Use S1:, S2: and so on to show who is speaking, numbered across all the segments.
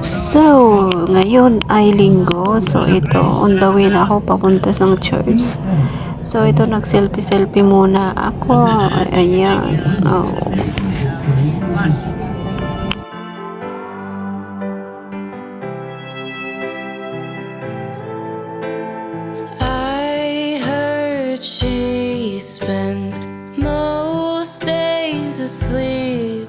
S1: So, ngayon ay linggo. So, ito, on the way na ako papunta ng church. So, ito, nag-selfie-selfie muna ako. Ayan. Oh.
S2: I heard she spends most days asleep.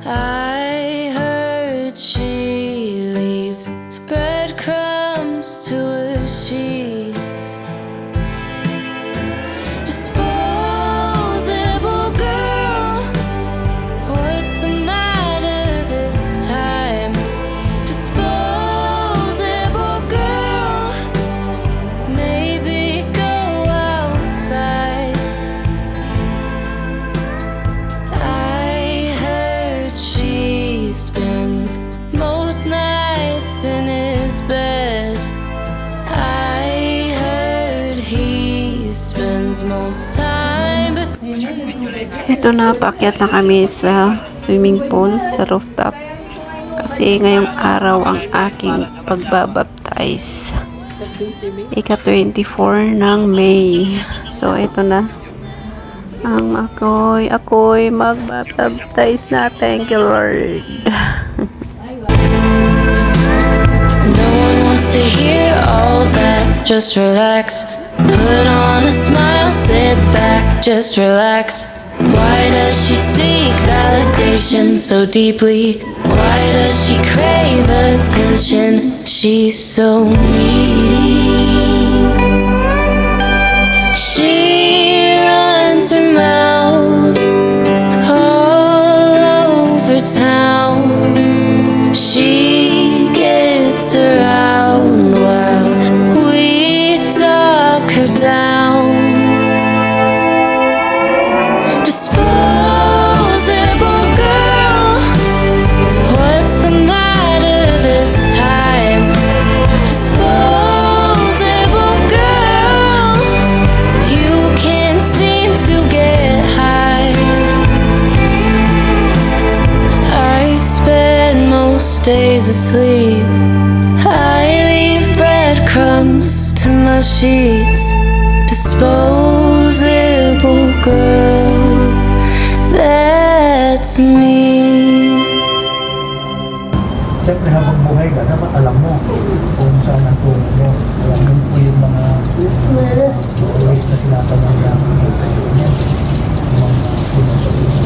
S2: I heard she leaves breadcrumbs to her sheets. Disposable girl, what's the matter this time? Disposable girl, maybe go outside. I heard she spends most nights in his bed. I heard he spends most time but
S1: Ito na, paakyat na kami sa swimming pool, sa rooftop. Kasi ngayong araw ang aking pagbabaptize. Ika-24 ng May. So, ito na. Ang ako'y magbabaptize na. Thank you, Lord.
S2: no one wants to hear all that. Just relax, put on a smile, sit back, just relax. Why does she seek validation so deeply? Why does she crave attention? She's so needy. She runs her mouth all over town. She gets around while we talk her down. Disposable girl, what's the matter this time? Disposable girl, you can't seem to get high. I spend most days asleep. I leave breadcrumbs to my sheets. Disposable girl, that's me.
S3: Siyempre habang buhay ka, dapat alam mo kung saan ang tungo mo. Alam mo po yung mga ways na tinatanong ng mga sinusunod.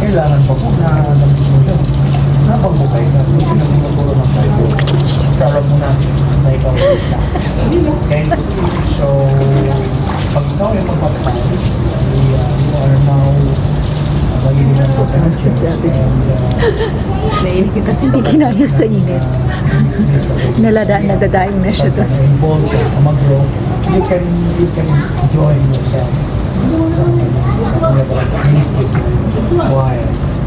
S3: Kailangan pa po na alam mo yun. Habang buhay ka, kung sinagpapuro ng Bible, alam mo na ikaw ay ligtas. Okay? So, pag ikaw ay magpapayos, you are now magiging ang ng church.
S4: Hindi kinaya sa init. Nadadaing na siya doon.
S3: Involved ka, mag-grow, you can join yourself sa whatever ministries choir.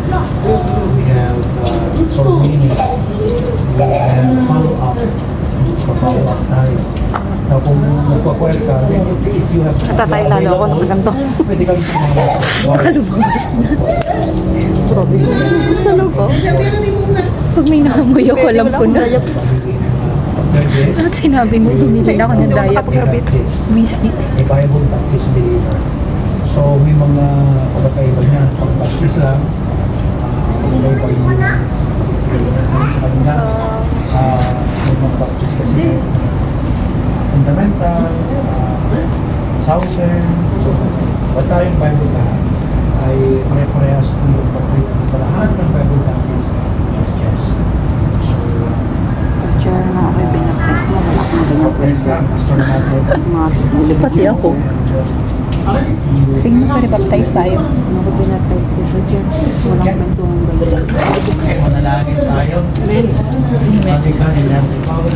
S3: We have soul meaning. We have follow-up. Follow-up tayo. Na kung magpa-choir ka, if you have
S4: Natatay lalo ako ng ganito.
S3: pwede kang
S4: Nakalubangis na. Grabe. Gusto lang ko. Pag may nakamoy ako, alam ko na. At sinabi mo, bumili na ako ng diaper. Whiskey.
S3: A Bible Baptist believer. So may mga pagkakaiba niya. Pag Baptist lang, iba yung sa kanila. May mga Baptist kasi fundamental, southern. So pag tayong Bible lahat ay pare-parehas po yung pag-treatment sa lahat ng Bible Baptist churches. So,
S4: Teacher na ako yung binaptize mo. Wala akong binaptize.
S3: pastor natin,
S4: Pati ako. Sige mo pa baptize tayo. Ako binaptize ko sa church. Walang kwentuhan ba yun?
S3: manalangin tayo. Amen. Sabi ka, in heavenly Father,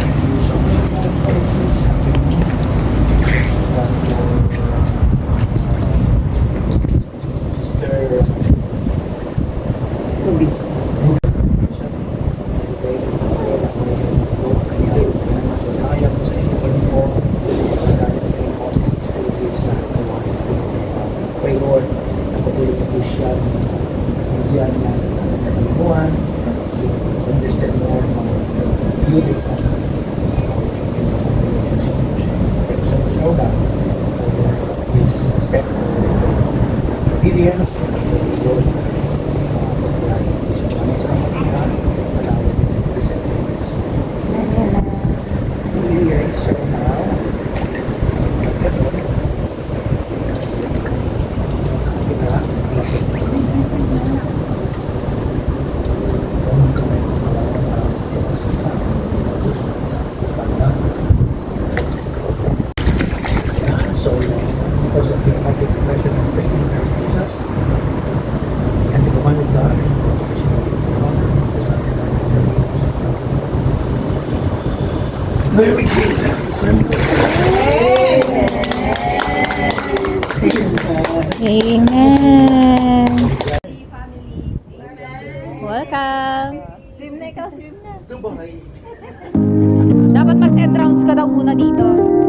S3: Pray Lord, patuloy na po siya, bigyan niya ng katalimuhan, understand more mga
S4: Amen. Welcome.
S5: Swim na ikaw, swim na.
S4: Dapat mag 10 rounds ka daw muna dito.